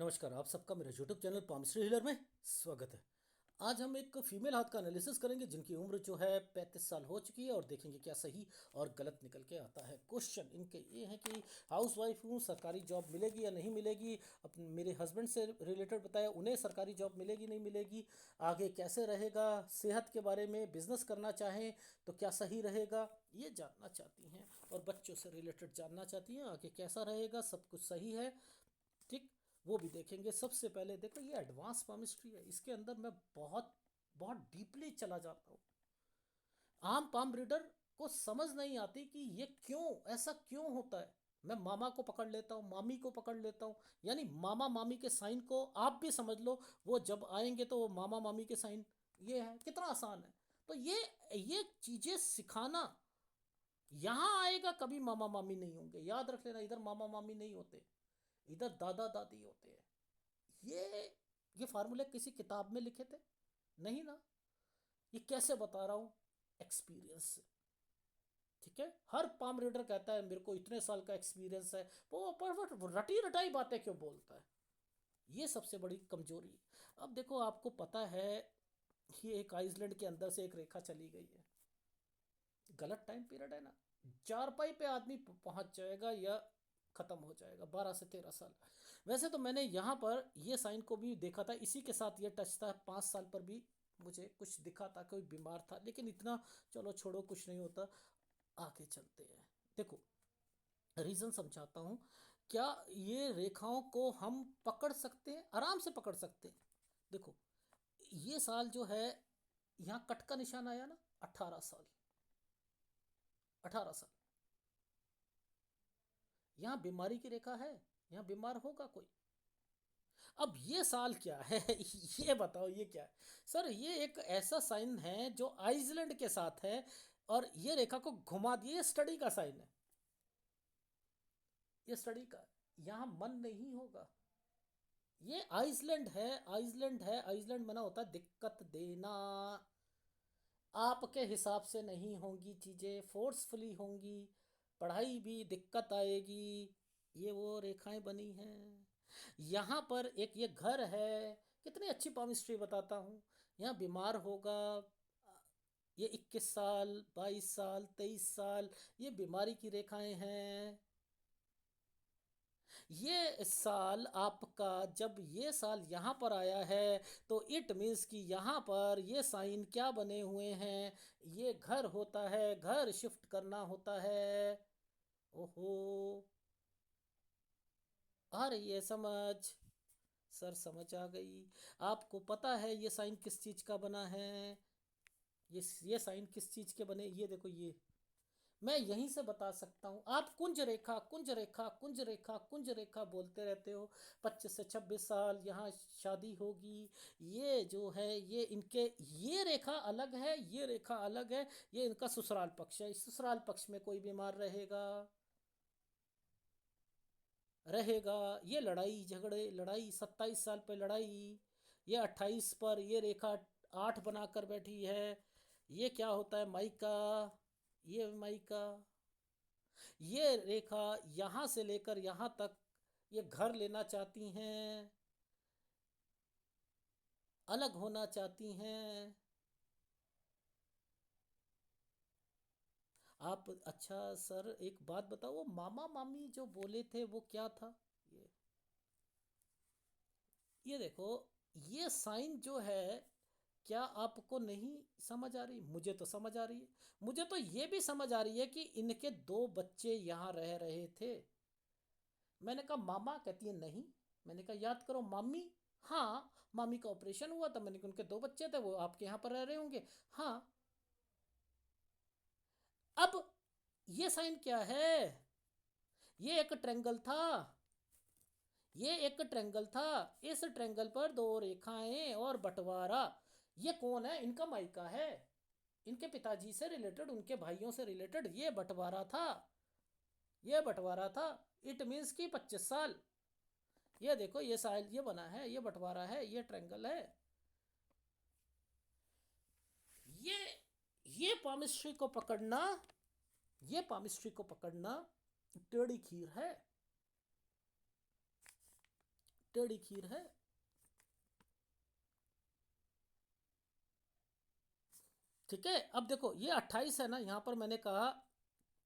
नमस्कार, आप सबका मेरे यूट्यूब चैनल पामश्री हीलर में स्वागत है। आज हम एक फीमेल हाथ का एनालिसिस करेंगे जिनकी उम्र जो है 35 साल हो चुकी है और देखेंगे क्या सही और गलत निकल के आता है। क्वेश्चन इनके ये है कि हाउस वाइफ हूँ, सरकारी जॉब मिलेगी या नहीं मिलेगी। अपने मेरे हस्बैंड से रिलेटेड बताया, उन्हें सरकारी जॉब मिलेगी नहीं मिलेगी, आगे कैसे रहेगा, सेहत के बारे में, बिजनेस करना चाहें तो क्या सही रहेगा, ये जानना चाहती हैं। और बच्चों से रिलेटेड जानना चाहती हैं आगे कैसा रहेगा, सब कुछ सही है, ठीक, वो भी देखेंगे। सबसे पहले देखो, ये एडवांस पामिस्ट्री है, इसके अंदर मैं बहुत बहुत डीपली चला जाता हूँ। आम पाम रीडर को समझ नहीं आती कि ये क्यों, ऐसा क्यों होता है। मैं मामा को पकड़ लेता हूँ, मामी को पकड़ लेता हूँ, यानी मामा मामी के साइन को आप भी समझ लो, वो जब आएंगे तो वो मामा मामी के साइन, ये है कितना आसान है। तो ये चीजें सिखाना, यहाँ आएगा कभी मामा मामी नहीं होंगे, याद रख लेना, इधर मामा मामी नहीं होते, इधर दादा दादी होते हैं। ये ये फार्मूले किसी किताब में लिखे थे? नहीं ना। ये कैसे बता रहा हूँ, एक्सपीरियंस से। ठीक है, हर पाम रीडर कहता है मेरे को इतने साल का एक्सपीरियंस है, वो रटी रटाई बातें क्यों बोलता है। ये सबसे बड़ी कमजोरी है। अब देखो, आपको पता है, ये एक आइसलैंड के अंदर से एक रेखा चली गई है। गलत टाइम पीरियड है ना, चारपाई पे आदमी पहुंच जाएगा या खत्म हो जाएगा 12 से 13 साल। वैसे तो मैंने यहाँ पर ये साइन को भी देखा था, इसी के साथ ये टच था, 5 साल पर भी मुझे कुछ दिखा था, कोई बीमार था, लेकिन इतना चलो छोड़ो, कुछ नहीं होता। आगे चलते हैं। देखो, रीजन समझाता हूँ। क्या ये रेखाओं को हम पकड़ सकते हैं? आराम से पकड़ सकते हैं। देखो, ये साल जो है, यहाँ कट का निशान आया ना, 18 साल, 18 साल। यहाँ बीमारी की रेखा है, यहाँ बीमार होगा कोई। अब ये साल क्या है ये बताओ, ये क्या है? सर, ये एक ऐसा साइन है जो आइसलैंड के साथ है, और ये रेखा को घुमा दिए, ये स्टडी का साइन है, ये स्टडी का। यहाँ मन नहीं होगा। ये आइसलैंड है, आइसलैंड है, आइसलैंड मना होता है दिक्कत देना। आपके हिसाब से नहीं होंगी चीज़ें, फोर्सफुली होंगी, पढ़ाई भी दिक्कत आएगी। ये वो रेखाएं बनी हैं। यहाँ पर एक ये घर है, कितनी अच्छी पामिस्ट्री बताता हूँ। यहाँ बीमार होगा, ये 21 साल, 22 साल, 23 साल, ये बीमारी की रेखाएं हैं। ये साल आपका, जब ये साल यहाँ पर आया है, तो इट मीन्स कि यहाँ पर ये साइन क्या बने हुए हैं, ये घर होता है, घर शिफ्ट करना होता है। ओहो, आ रही है समझ? सर, समझ आ गई। आपको पता है ये साइन किस चीज का बना है? ये साइन किस चीज के बने, ये देखो, ये मैं यहीं से बता सकता हूँ। आप कुंज रेखा, कुंज रेखा, कुंज रेखा, कुंज रेखा बोलते रहते हो। 25 से 26 साल यहाँ शादी होगी। ये जो है, ये इनके, ये रेखा अलग है, ये रेखा अलग है, ये इनका ससुराल पक्ष है। इस ससुराल पक्ष में कोई बीमार रहेगा, रहेगा। ये लड़ाई झगड़े, लड़ाई 27 साल पे लड़ाई, ये 28 पर ये रेखा 8 बनाकर बैठी है। ये क्या होता है, माइका, ये माइका। ये रेखा यहाँ से लेकर यहाँ तक, ये घर लेना चाहती हैं, अलग होना चाहती हैं। आप, अच्छा सर, एक बात बताओ, वो मामा मामी जो बोले थे वो क्या था? ये ये देखो, ये साइन जो है, क्या आपको नहीं समझ आ रही? मुझे तो समझ आ रही है। मुझे तो ये भी समझ आ रही है कि इनके 2 बच्चे यहाँ रह रहे थे। मैंने कहा मामा, कहती है नहीं। मैंने कहा याद करो, मामी, हाँ, मामी का ऑपरेशन हुआ था, मैंने कहा उनके 2 बच्चे थे, वो आपके यहाँ पर रह रहे होंगे। हाँ। अब ये साइन क्या है? ये एक ट्रेंगल था, ये एक ट्रेंगल था, इस ट्रेंगल पर 2 रेखाएं और बंटवारा। ये कौन है? इनका माइका है, इनके पिताजी से रिलेटेड, उनके भाइयों से रिलेटेड ये बंटवारा था, ये बंटवारा था। इट मीन्स कि 25 साल। ये देखो, ये साइल ये बना है, ये बंटवारा है, ये ट्रायंगल है। ये ये पामिस्ट्री को पकड़ना, ये पामिस्ट्री को पकड़ना टेढ़ी खीर है, टेढ़ी खीर है। ठीक है, अब देखो ये 28 है ना, यहाँ पर मैंने कहा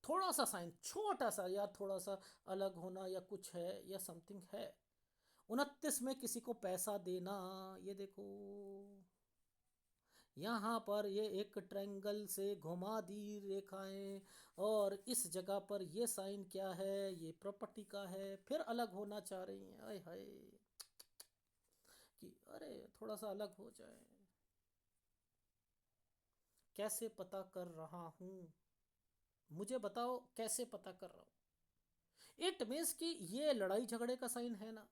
थोड़ा सा साइन छोटा सा यार, थोड़ा सा अलग होना या कुछ है या समथिंग है। 29 में किसी को पैसा देना, ये देखो यहाँ पर ये एक ट्रायंगल से घुमा दी रेखाएं, और इस जगह पर ये साइन क्या है, ये प्रॉपर्टी का है। फिर अलग होना चाह रही हैं, आय हाय, कि अरे थोड़ा सा अलग हो जाए। कैसे पता कर रहा हूँ, मुझे बताओ कैसे पता कर रहा हूँ। इट मीन्स कि ये लड़ाई झगड़े का साइन है ना।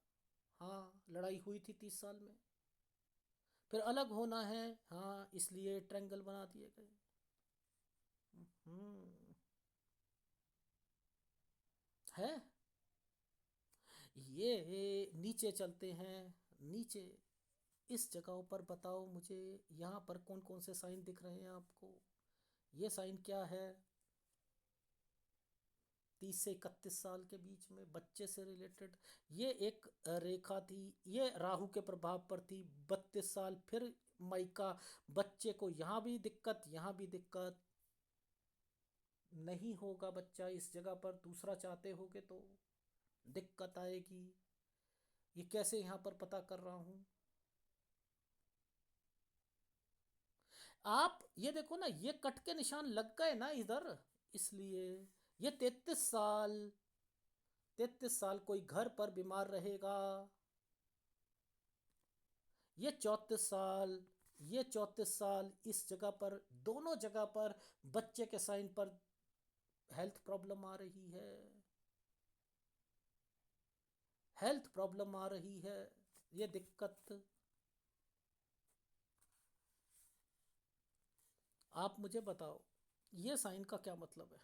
हाँ, लड़ाई हुई थी 30 साल में। फिर अलग होना है, हाँ, इसलिए ट्रायंगल बना दिए गए। हम्म, है। ये नीचे चलते हैं, नीचे इस जगहों पर बताओ मुझे, यहाँ पर कौन कौन से साइन दिख रहे हैं आपको। ये साइन क्या है, 30 से 31 साल के बीच में बच्चे से रिलेटेड। ये एक रेखा थी, ये राहु के प्रभाव पर थी। 32 साल फिर माइका, बच्चे को यहाँ भी दिक्कत, यहाँ भी दिक्कत। नहीं होगा बच्चा इस जगह पर, दूसरा चाहते होगे तो दिक्कत आएगी। ये कैसे यहाँ पर पता कर रहा हूँ, आप ये देखो ना, ये कट के निशान लग गए ना इधर, इसलिए ये 33 साल, 33 साल कोई घर पर बीमार रहेगा। ये 34 साल, ये 34 साल इस जगह पर, दोनों जगह पर बच्चे के साइन पर हेल्थ प्रॉब्लम आ रही है, हेल्थ प्रॉब्लम आ रही है, ये दिक्कत। आप मुझे बताओ ये साइन का क्या मतलब है।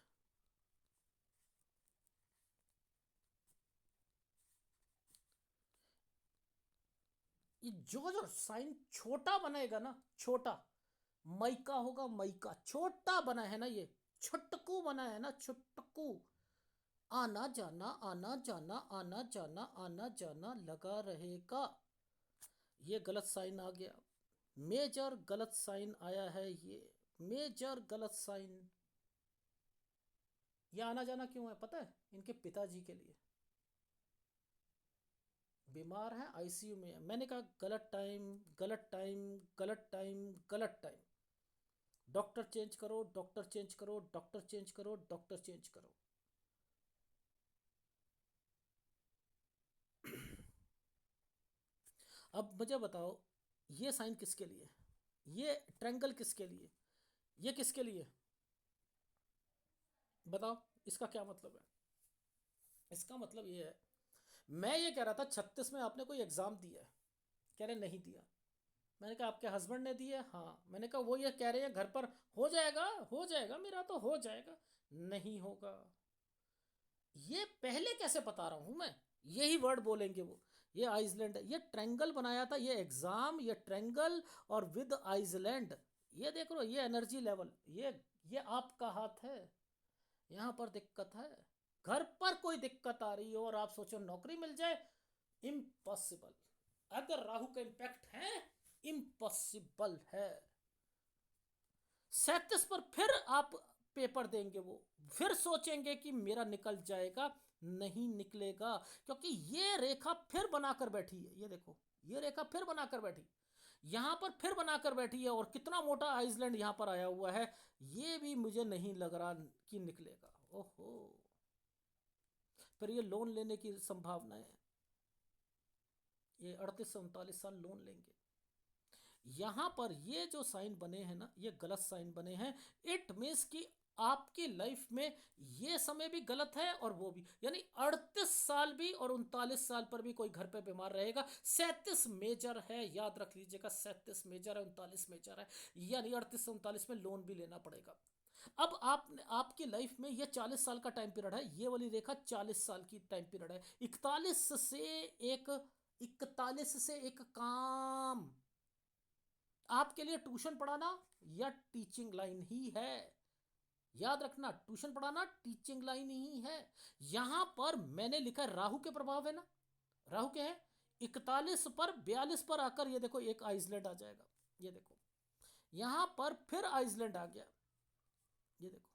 ये जो जो साइन छोटा बनेगा ना, छोटा मईका होगा, मईका छोटा बना है ना, ये छुटकू बना है ना, छुटकू। आना जाना आना जाना आना जाना आना जाना लगा रहेगा। ये गलत साइन आ गया, मेजर गलत साइन आया है, ये मेजर गलत साइन। ये आना जाना क्यों है पता है, इनके पिताजी के लिए बीमार है, आईसीयू में है। मैंने कहा गलत टाइम, गलत टाइम, गलत टाइम, गलत टाइम। डॉक्टर चेंज करो, डॉक्टर चेंज करो, डॉक्टर चेंज करो, डॉक्टर चेंज करो। अब मुझे बताओ ये साइन किसके लिए, ये ट्रायंगल किसके लिए, ये किसके लिए, बताओ इसका क्या मतलब है। इसका मतलब ये है, मैं ये कह रहा था 36 में आपने कोई एग्ज़ाम दिया है, कह रहे नहीं दिया। मैंने कहा आपके हस्बैंड ने दिया, हाँ। मैंने कहा वो ये कह रहे हैं घर पर हो जाएगा, हो जाएगा, मेरा तो हो जाएगा। नहीं होगा। ये पहले कैसे बता रहा हूँ मैं, यही वर्ड बोलेंगे वो। ये आइसलैंड है, ये ट्रायंगल बनाया था, ये एग्जाम, ये ट्रायंगल और विद आइसलैंड। ये देख लो, ये एनर्जी लेवल, ये आपका हाथ है, यहाँ पर दिक्कत है। घर पर कोई दिक्कत आ रही हो और आप सोचो नौकरी मिल जाए, इम्पॉसिबल। अगर राहु का इम्पैक्ट है, इम्पॉसिबल है। 37 पर फिर आप पेपर देंगे, वो फिर सोचेंगे कि मेरा निकल जाएगा, नहीं निकलेगा। क्योंकि ये रेखा फिर बनाकर बैठी है, ये देखो, ये रेखा फिर बनाकर बैठी, यहां पर फिर बनाकर बैठी है, और कितना मोटा आइसलैंड यहां पर आया हुआ है। ये भी मुझे नहीं लग रहा कि निकलेगा। ओहो, फिर ये लोन लेने की संभावना है, ये 38 से 39 साल लोन लेंगे। यहाँ पर ये जो साइन बने हैं ना, ये गलत साइन बने हैं। इट मीन्स कि आपकी लाइफ में ये समय भी गलत है और वो भी, यानी 38 साल भी और 39 साल पर भी कोई घर पे बीमार रहेगा। 37 मेजर है, याद रख लीजिएगा, 37 मेजर है, 39 मेजर है, यानी 38 से 39 में लोन भी लेना पड़ेगा। अब आप आपकी लाइफ में ये 40 साल का टाइम पीरियड है, ये वाली रेखा 40 साल की टाइम पीरियड है। 41 से एक काम, आपके लिए ट्यूशन पढ़ाना या टीचिंग लाइन ही है। याद रखना, ट्यूशन पढ़ाना टीचिंग लाइन ही है। यहां पर मैंने लिखा है राहु के प्रभाव है ना, राहु क्या है, 41 पर 42 पर आकर ये देखो एक आइसलैंड आ जाएगा। ये देखो यहां पर फिर आइसलैंड आ गया। ये देखो,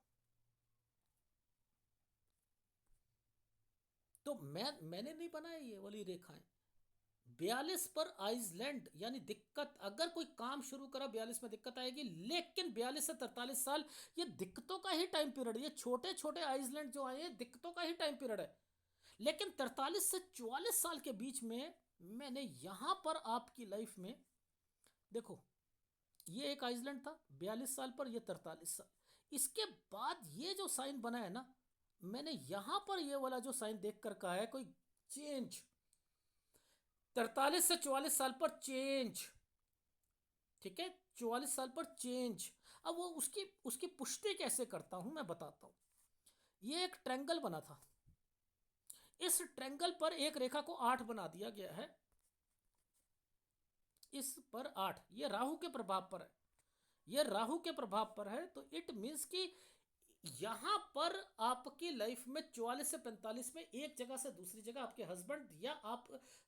तो मैंने नहीं बनाया ये वाली रेखाएं। 42 पर आइसलैंड यानी दिक्कत, अगर कोई काम शुरू करा 42 में दिक्कत आएगी, लेकिन 42 से 43 साल ये दिक्कतों का ही टाइम पीरियड। ये छोटे छोटे आइसलैंड जो आए हैं दिक्कतों का ही टाइम पीरियड है। लेकिन 43 से 44 साल के बीच में मैंने यहां पर आपकी लाइफ में देखो, ये एक आइसलैंड था 42 साल पर, ये 43 साल। इसके बाद ये जो साइन बना है ना, मैंने यहां पर ये वाला जो साइन देख कर कहा है कोई चेंज, 43 से 44 साल पर चेंज। ठीक है, 44 साल पर चेंज। अब वो उसकी उसकी पुष्टि कैसे करता हूं मैं बताता हूं। ये एक ट्रायंगल बना था, इस ट्रायंगल पर एक रेखा को 8 बना दिया गया है। इस पर 8, ये राहु के प्रभाव पर है, ये राहु के प्रभाव पर है। तो इट मीन्स कि यहां पर आपकी लाइफ में 44 से 45 में एक जगह से दूसरी जगह आपके हस्बैंड या आप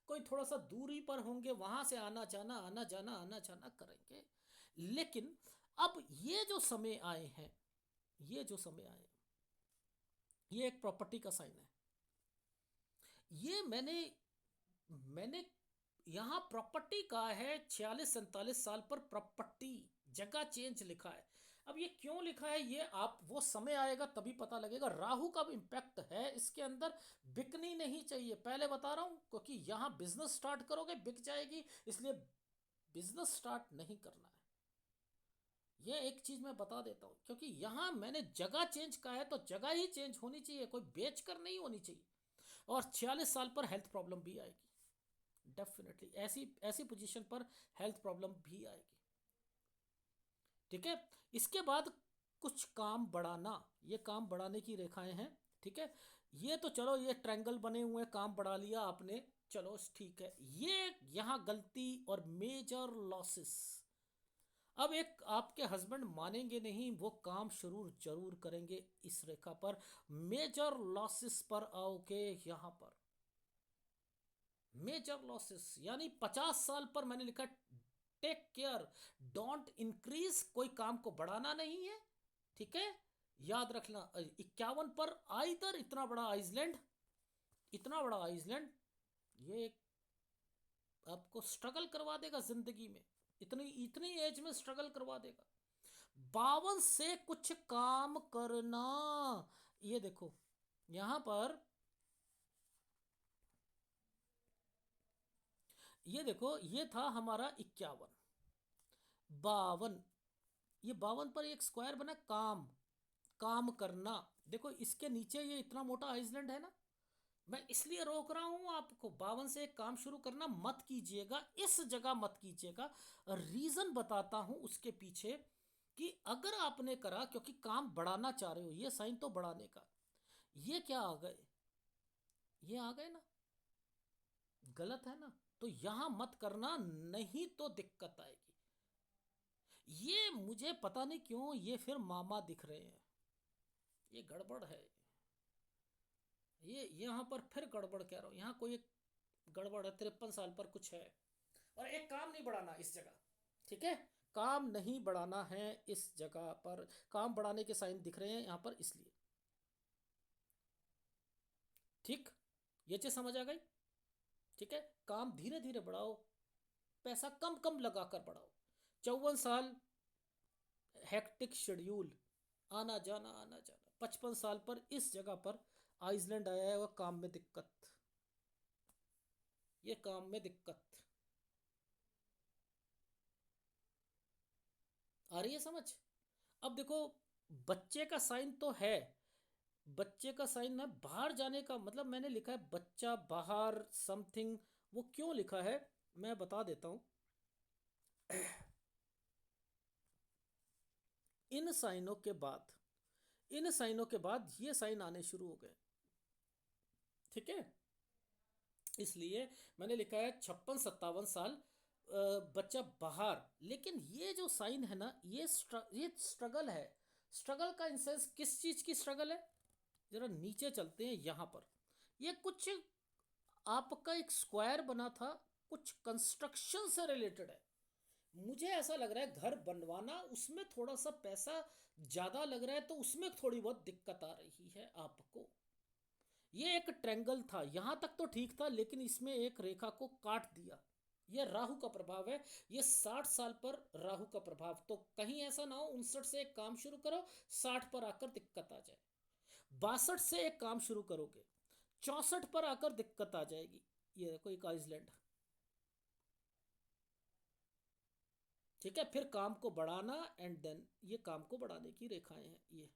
कोई थोड़ा सा दूरी पर होंगे, वहां से आना जाना आना जाना आना जाना करेंगे। लेकिन अब ये जो समय आए हैं, ये जो समय आए, ये एक प्रॉपर्टी का साइन है। ये मैंने मैंने यहां प्रॉपर्टी का है 46-47 साल पर प्रॉपर्टी, जगह चेंज लिखा है। अब ये क्यों लिखा है ये आप वो समय आएगा तभी पता लगेगा। राहु का भी इंपैक्ट है इसके अंदर। बिकनी नहीं चाहिए, पहले बता रहा हूं, क्योंकि यहां बिजनेस स्टार्ट करोगे बिक जाएगी, इसलिए बिजनेस स्टार्ट नहीं करना है। ये एक चीज मैं बता देता हूं, क्योंकि यहां मैंने जगह चेंज कहा है तो जगह ही चेंज होनी चाहिए, कोई बेच कर नहीं होनी चाहिए। और 46 साल पर हेल्थ प्रॉब्लम भी आएगी, डेफिनेटली ऐसी ऐसी पोजीशन पर हेल्थ प्रॉब्लम भी आएगी। ठीक है, इसके बाद कुछ काम बढ़ाना, ये काम बढ़ाने की रेखाएं हैं। ठीक है, ये तो चलो ये ट्रायंगल बने हुए हैं, काम बढ़ा लिया आपने, चलो ठीक है। ये यहां गलती और मेजर लॉसेस। अब एक आपके हस्बैंड मानेंगे नहीं, वो काम शुरू जरूर करेंगे इस रेखा पर। मेजर लॉसेस पर आओगे यहां पर, मेजर लॉसेस यानी 50 साल पर मैंने लिखा टेक केयर, डोंट इंक्रीज, कोई काम को बढ़ाना नहीं है। ठीक है, याद रखना। 51 पर आइदर इतना बड़ा आइसलैंड, इतना बड़ा आइसलैंड ये आपको स्ट्रगल करवा देगा जिंदगी में, इतनी इतनी एज में स्ट्रगल करवा देगा। 52 से कुछ काम करना। ये देखो यहां पर, ये देखो ये था हमारा 51, 52, ये 52 पर एक स्क्वायर बना, काम काम करना। देखो इसके नीचे ये इतना मोटा आइसलैंड है ना, मैं इसलिए रोक रहा हूं आपको। 52 से एक काम शुरू करना मत कीजिएगा, इस जगह मत कीजिएगा। रीजन बताता हूं उसके पीछे कि अगर आपने करा, क्योंकि काम बढ़ाना चाह रहे हो, ये साइन तो बढ़ाने का, ये क्या आ गए, ये आ गए ना, गलत है ना। तो यहां मत करना, नहीं तो दिक्कत आएगी। ये मुझे पता नहीं क्यों ये फिर मामा दिख रहे हैं, ये गड़बड़ है। ये यहाँ पर फिर गड़बड़ कह रहा हूँ, यहाँ कोई एक गड़बड़ है। 53 साल पर कुछ है, और एक काम नहीं बढ़ाना इस जगह। ठीक है, काम नहीं बढ़ाना है इस जगह पर, काम बढ़ाने के साइन दिख रहे हैं यहाँ पर, इसलिए। ठीक, ये चीज समझ आ गई। ठीक है, काम धीरे धीरे बढ़ाओ, पैसा कम कम लगाकर बढ़ाओ। 54 साल हेक्टिक शेड्यूल, आना जाना आना जाना। 55 साल पर इस जगह पर आइसलैंड आया है, वह काम में दिक्कत, ये काम में दिक्कत आ रही है समझ। अब देखो बच्चे का साइन तो है, बच्चे का साइन है, बाहर जाने का मतलब मैंने लिखा है बच्चा बाहर समथिंग। वो क्यों लिखा है मैं बता देता हूं। इन साइनों के बाद, इन साइनों के बाद ये साइन आने शुरू हो गए। ठीक है, इसलिए मैंने लिखा है 56-57 साल बच्चा बाहर। लेकिन ये जो साइन है ना, ये स्ट्रगल है। स्ट्रगल का इंसेंस किस चीज की स्ट्रगल है, जरा नीचे चलते हैं यहां पर। ये कुछ आपका एक स्क्वायर बना था, कुछ कंस्ट्रक्शन से रिलेटेड है। मुझे ऐसा लग रहा है घर बनवाना, उसमें थोड़ा सा पैसा ज्यादा लग रहा है, तो उसमें थोड़ी बहुत दिक्कत आ रही है आपको। ये एक ट्रेंगल था, यहां तक तो ठीक था, लेकिन इसमें एक रेखा को काट दिया। यह राहु का प्रभाव है। ये 60 साल पर राहु का प्रभाव, तो कहीं ऐसा ना हो 59 से एक काम शुरू करो, 60 पर आकर दिक्कत आ जाए। 62 से एक काम शुरू करोगे, 64 पर आकर दिक्कत आ जाएगी। ये देखो एक आइसलैंड। ठीक है, फिर काम को बढ़ाना, एंड देन ये काम को बढ़ाने की रेखाएं हैं ये।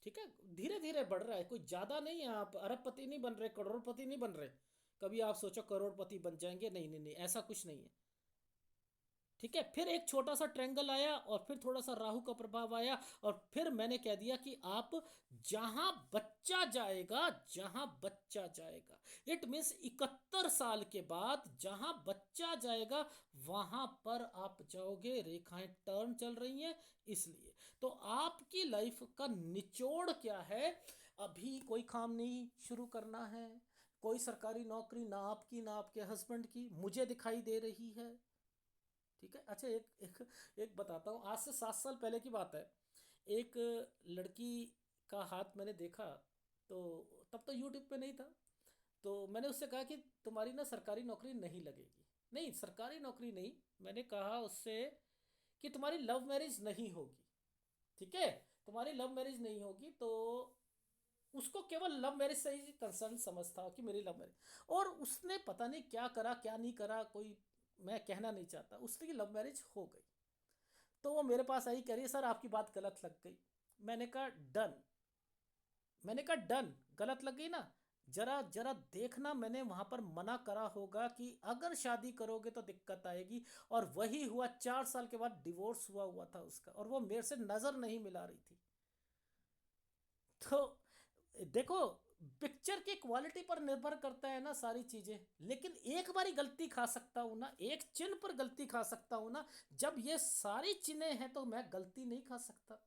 ठीक है, धीरे धीरे बढ़ रहा है, कोई ज्यादा नहीं है। आप अरबपति नहीं बन रहे, करोड़पति नहीं बन रहे। कभी आप सोचो करोड़पति बन जाएंगे, नहीं नहीं नहीं, ऐसा कुछ नहीं है। ठीक है, फिर एक छोटा सा ट्रेंगल आया, और फिर थोड़ा सा राहु का प्रभाव आया, और फिर मैंने कह दिया कि आप जहां बच्चा जाएगा, जहां बच्चा जाएगा, इट मीन्स 71 साल के बाद जहां बच्चा जाएगा, वहां पर आप जाओगे। रेखाएं टर्न चल रही हैं, इसलिए तो आपकी लाइफ का निचोड़ क्या है? अभी कोई काम नहीं शुरू करना है, कोई सरकारी नौकरी ना आपकी ना आपके हस्बैंड की मुझे दिखाई दे रही है। ठीक है, अच्छा एक एक एक बताता हूँ, आज से 7 साल पहले की बात है। एक लड़की का हाथ मैंने देखा, तो तब तो यूट्यूब पे नहीं था। तो मैंने उससे कहा कि तुम्हारी ना सरकारी नौकरी नहीं लगेगी। नहीं, सरकारी नौकरी नहीं, मैंने कहा उससे कि तुम्हारी लव मैरिज नहीं होगी। ठीक है, तुम्हारी लव मैरिज नहीं होगी। तो उसको केवल लव मैरिज से ही कंसर्न समझता कि मेरी लव मैरिज, और उसने पता नहीं क्या करा क्या नहीं करा, कोई मैं कहना नहीं चाहता, उसकी लव मैरिज हो गई। तो वो मेरे पास आई, कह रही है सर आपकी बात गलत लग गई। मैंने कहा डन। मैंने कहा डन, गलत लग गई ना, जरा जरा देखना, मैंने वहां पर मना करा होगा कि अगर शादी करोगे तो दिक्कत आएगी। और वही हुआ, 4 साल के बाद डिवोर्स हुआ हुआ था उसका, और वो मेरे से नजर नहीं मिला रही थी। तो देखो, पिक्चर की क्वालिटी पर निर्भर करता है ना सारी चीजें। लेकिन एक बारी गलती खा सकता हूं ना, एक चिन्ह पर गलती खा सकता हूं ना। जब ये सारी चिन्हें हैं तो मैं गलती नहीं खा सकता,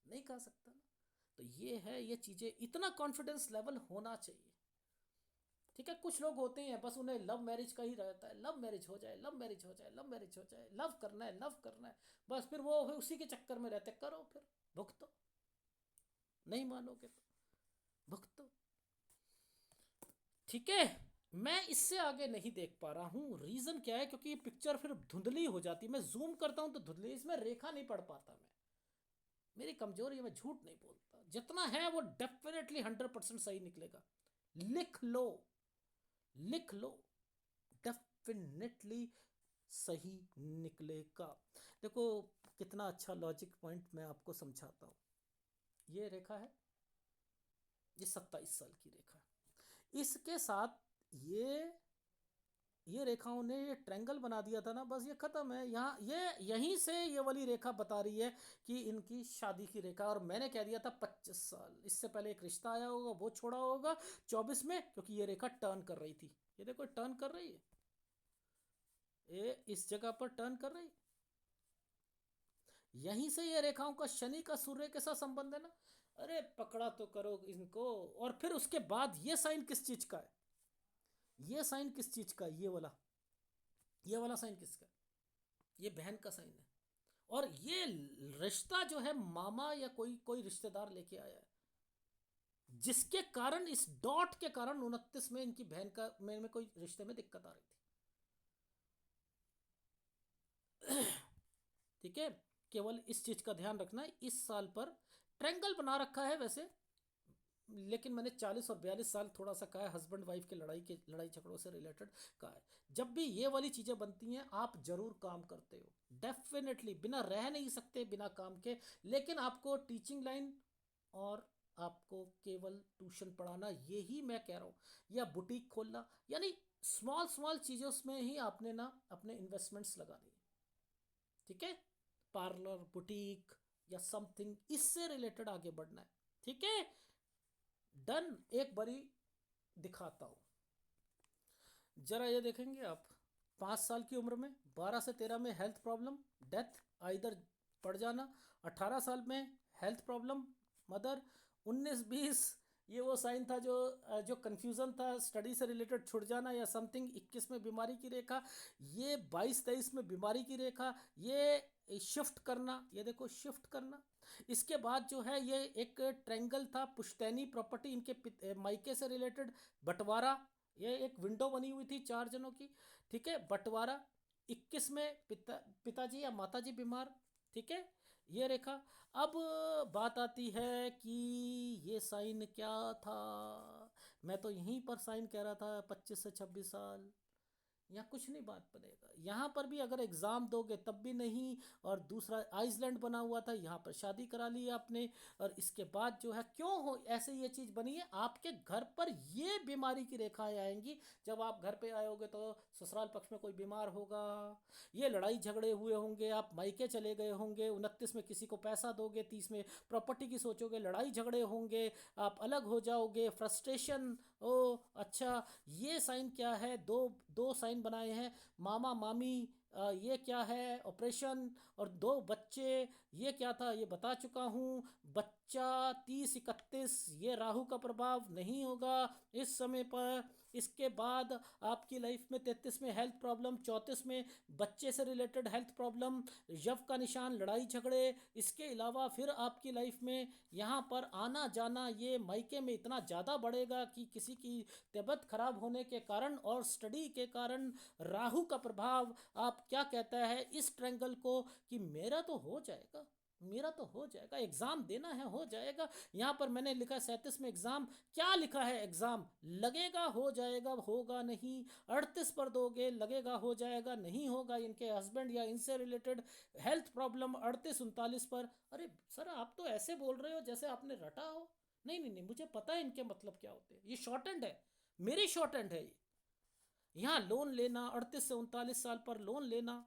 नहीं खा सकता ना। तो ये है, ये चीजें, इतना कॉन्फिडेंस लेवल होना चाहिए। ठीक है, कुछ लोग होते हैं बस उन्हें लव मैरिज का ही रहता है, लव मैरिज हो जाए, लव मैरिज हो जाए, लव मैरिज हो जाए, लव करना है, लव करना है। बस फिर वो उसी के चक्कर में रहते, करो फिर, भुगतो। नहीं मानोगे तो भुगतो। ठीक है, मैं इससे आगे नहीं देख पा रहा हूँ। रीजन क्या है? क्योंकि ये पिक्चर फिर धुंधली हो जाती है, मैं जूम करता हूँ तो धुंधली, इसमें रेखा नहीं पढ़ पाता मैं। मेरी कमजोरी है, मैं झूठ नहीं बोलता, जितना है वो डेफिनेटली 100% सही निकलेगा। लिख लो, लिख लो, डेफिनेटली सही निकलेगा। देखो कितना अच्छा लॉजिक पॉइंट मैं आपको समझाता हूँ। ये रेखा है, ये 27 साल की रेखा है। इसके साथ ये ये रेखाओं ने ये ट्रायंगल बना दिया था ना, बस ये खत्म है। यहाँ ये यहीं से ये वाली रेखा बता रही है कि इनकी शादी की रेखा। और मैंने कह दिया था 25 साल, इससे पहले एक रिश्ता आया होगा, वो छोड़ा होगा 24 में, क्योंकि ये रेखा टर्न कर रही थी। ये देखो टर्न कर रही है, ये इस जगह पर टर्न कर रही। यहीं से ये रेखाओं का शनि का सूर्य के साथ संबंध है ना। अरे पकड़ा तो करो इनको। और फिर उसके बाद ये साइन किस चीज का है? ये साइन किस चीज का है? ये वाला साइन किसका है? ये बहन का साइन है। और ये रिश्ता जो है मामा या कोई कोई रिश्तेदार लेके आया है, जिसके कारण, इस डॉट के कारण 29 में इनकी बहन का में कोई रिश्ते में दिक्कत आ रही थी। ठीक है, केवल इस चीज का ध्यान रखना है। इस साल पर ट्रैंगल बना रखा है वैसे, लेकिन मैंने 40 और 42 साल थोड़ा सा कहा है, हस्बैंड वाइफ के लड़ाई झगड़ों से रिलेटेड कहा है। जब भी ये वाली चीज़ें बनती हैं, आप जरूर काम करते हो, डेफिनेटली बिना रह नहीं सकते बिना काम के। लेकिन आपको टीचिंग लाइन, और आपको केवल ट्यूशन पढ़ाना, यही मैं कह रहा हूँ, या बुटीक खोलना, यानी स्मॉल स्मॉल चीज़ों में ही आपने ना अपने इन्वेस्टमेंट्स लगानी है। ठीक है, पार्लर, बुटीक या समथिंग इससे रिलेटेड आगे बढ़ना है। ठीक है, डन। एक बारी दिखाता हूं, जरा ये देखेंगे आप। 5 साल की उम्र में, 12 से 13 में हेल्थ प्रॉब्लम, डेथ आइदर पड़ जाना। 18 साल में हेल्थ प्रॉब्लम, मदर। 19-20 ये वो साइन था जो जो कंफ्यूजन था, स्टडी से रिलेटेड छुट जाना या समथिंग। 21 में बीमारी की रेखा, ये 22-23 में बीमारी की रेखा, ये शिफ्ट करना, ये देखो शिफ्ट करना। इसके बाद जो है ये एक ट्रायंगल था, पुश्तैनी प्रॉपर्टी, इनके मायके से रिलेटेड बंटवारा। ये एक विंडो बनी हुई थी 4 जनों की, ठीक है, बंटवारा। 21 में पिताजी या माताजी बीमार, ठीक है, ये रेखा। अब बात आती है कि ये साइन क्या था। मैं तो यहीं पर साइन कह रहा था 25 से 26 साल, यहाँ कुछ नहीं बात बनेगा। यहाँ पर भी अगर एग्ज़ाम दोगे तब भी नहीं। और दूसरा आइसलैंड बना हुआ था, यहाँ पर शादी करा ली आपने। और इसके बाद जो है क्यों हो ऐसे ये चीज़ बनी है, आपके घर पर ये बीमारी की रेखाएं आएंगी। जब आप घर पे आए होगे तो ससुराल पक्ष में कोई बीमार होगा, ये लड़ाई झगड़े हुए होंगे, आप मायके चले गए होंगे, 29 में किसी को पैसा दोगे, 30 में प्रॉपर्टी की सोचोगे, लड़ाई झगड़े होंगे, आप अलग हो जाओगे, फ्रस्ट्रेशन। ओ अच्छा, ये साइन क्या है, दो दो साइन बनाए हैं, मामा मामी। ये क्या है, ऑपरेशन। और 2 बच्चे, ये क्या था ये बता चुका हूँ। बच्चा 30-31, ये राहु का प्रभाव नहीं होगा इस समय पर। इसके बाद आपकी लाइफ में 33 में हेल्थ प्रॉब्लम, 34 में बच्चे से रिलेटेड हेल्थ प्रॉब्लम, यव का निशान, लड़ाई झगड़े। इसके अलावा फिर आपकी लाइफ में यहाँ पर आना जाना, ये मायके में इतना ज़्यादा बढ़ेगा कि किसी की तबीयत खराब होने के कारण और स्टडी के कारण राहु का प्रभाव। आप क्या कहता है इस ट्रैंगल को कि मेरा तो हो जाएगा, मेरा तो हो जाएगा, एग्ज़ाम देना है हो जाएगा। यहाँ पर मैंने लिखा है 37 में एग्ज़ाम, क्या लिखा है, एग्ज़ाम लगेगा हो जाएगा, होगा नहीं। 38 पर दोगे, लगेगा हो जाएगा, नहीं होगा। इनके हस्बैंड या इनसे रिलेटेड हेल्थ प्रॉब्लम 38-39 पर। अरे सर आप तो ऐसे बोल रहे हो जैसे आपने रटा हो। नहीं नहीं नहीं, मुझे पता है इनके मतलब क्या होते हैं, ये शॉर्ट हैंड है, मेरी शॉर्ट हैंड है ये। यहाँ लोन लेना, 38 से 39 साल पर लोन लेना,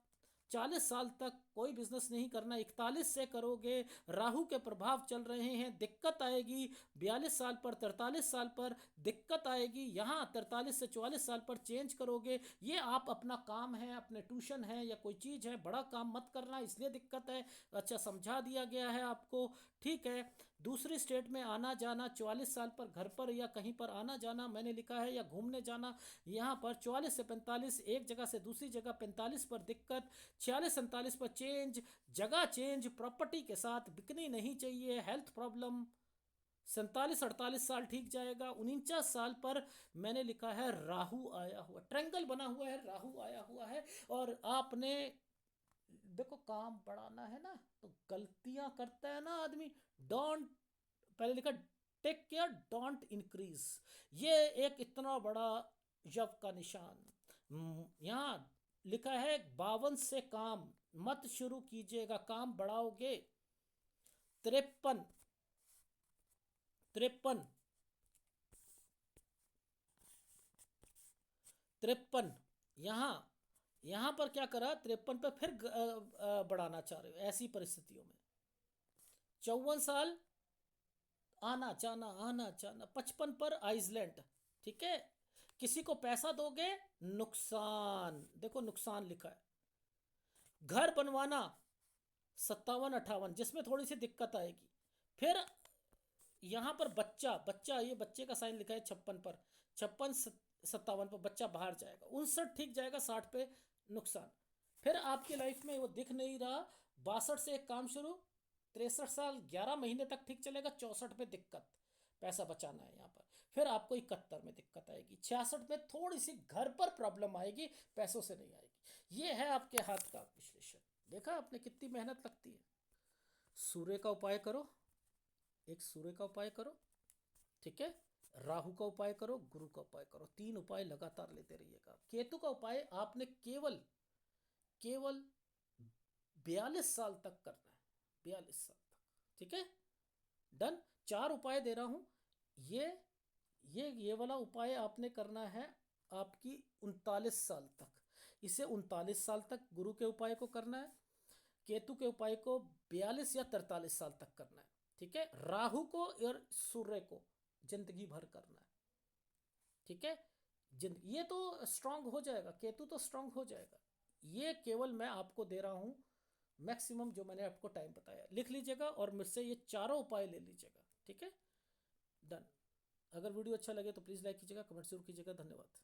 40 साल तक कोई बिजनेस नहीं करना, 41 से करोगे, राहु के प्रभाव चल रहे हैं, दिक्कत आएगी। 42 साल पर, 43 साल पर दिक्कत आएगी। यहाँ 43 से 44 साल पर चेंज करोगे। ये आप अपना काम है, अपने ट्यूशन है या कोई चीज़ है, बड़ा काम मत करना इसलिए दिक्कत है। अच्छा समझा दिया गया है आपको, ठीक है। दूसरी स्टेट में आना जाना, 44 साल पर घर पर या कहीं पर आना जाना मैंने लिखा है, या घूमने जाना। यहाँ पर 44 से 45, एक जगह से दूसरी जगह, 45 पर दिक्कत, 46-47 पर चेंज, जगह चेंज, प्रॉपर्टी के साथ बिकनी नहीं चाहिए, हेल्थ प्रॉब्लम। 47-48 साल ठीक जाएगा। 49 साल पर मैंने लिखा है राहु आया हुआ, ट्रैंगल बना हुआ है, राहु आया हुआ है। और आपने देखो काम बढ़ाना है ना, तो गलतियां करता है ना आदमी। डोंट, पहले लिखा टेक केयर डोंट इंक्रीज। ये एक इतना बड़ा यव का निशान। यहाँ लिखा है 52 से काम मत शुरू कीजिएगा, काम बढ़ाओगे। 53, 53, 53, यहाँ यहाँ पर क्या करा, 53 पे फिर बढ़ाना चाह रहे हो ऐसी परिस्थितियों में। 54 साल आना जाना आना जाना, 55 पर आइसलैंड, ठीक है। किसी को पैसा दोगे, नुकसान, देखो नुकसान लिखा है। घर बनवाना 57-58, जिसमें थोड़ी सी दिक्कत आएगी। फिर यहाँ पर बच्चा, बच्चा ये बच्चे का साइन लिखा है 56 पर, 56-57 पर बच्चा बाहर जाएगा। 59 ठीक जाएगा, 60 पे नुकसान। फिर आपकी लाइफ में वो दिख नहीं रहा, 62 से एक काम शुरू, 63 साल 11 महीने तक ठीक चलेगा, 64 पे दिक्कत, पैसा बचाना है यहाँ पर। फिर आपको 71 में दिक्कत आएगी, 66 में थोड़ी सी घर पर प्रॉब्लम आएगी, पैसों से नहीं आएगी। ये है आपके हाथ का विश्लेषण। देखा आपने कितनी मेहनत लगती है। सूर्य का उपाय करो, एक सूर्य का उपाय करो, ठीक है, राहु का उपाय करो, गुरु का उपाय करो, 3 उपाय लगातार लेते रहिएगा। केतु का उपाय आपने केवल केवल 42 साल तक करना है, 42 साल तक, ठीक है, डन। 4 उपाय दे रहा हूं, ये ये वाला उपाय आपने करना है आपकी 39 साल तक। इसे 39 साल तक गुरु के उपाय को करना है, केतु के उपाय को 42 या 43 साल तक करना है, ठीक है। राहु को और सूर्य को जिंदगी भर करना है, ठीक है। ये तो स्ट्रांग हो जाएगा, केतु तो स्ट्रांग हो जाएगा। ये केवल मैं आपको दे रहा हूं मैक्सिमम, जो मैंने आपको टाइम बताया, लिख लीजिएगा और मुझसे ये चारों उपाय ले लीजिएगा, ठीक है, डन। अगर वीडियो अच्छा लगे तो प्लीज़ लाइक कीजिएगा, कमेंट जरूर कीजिएगा। धन्यवाद।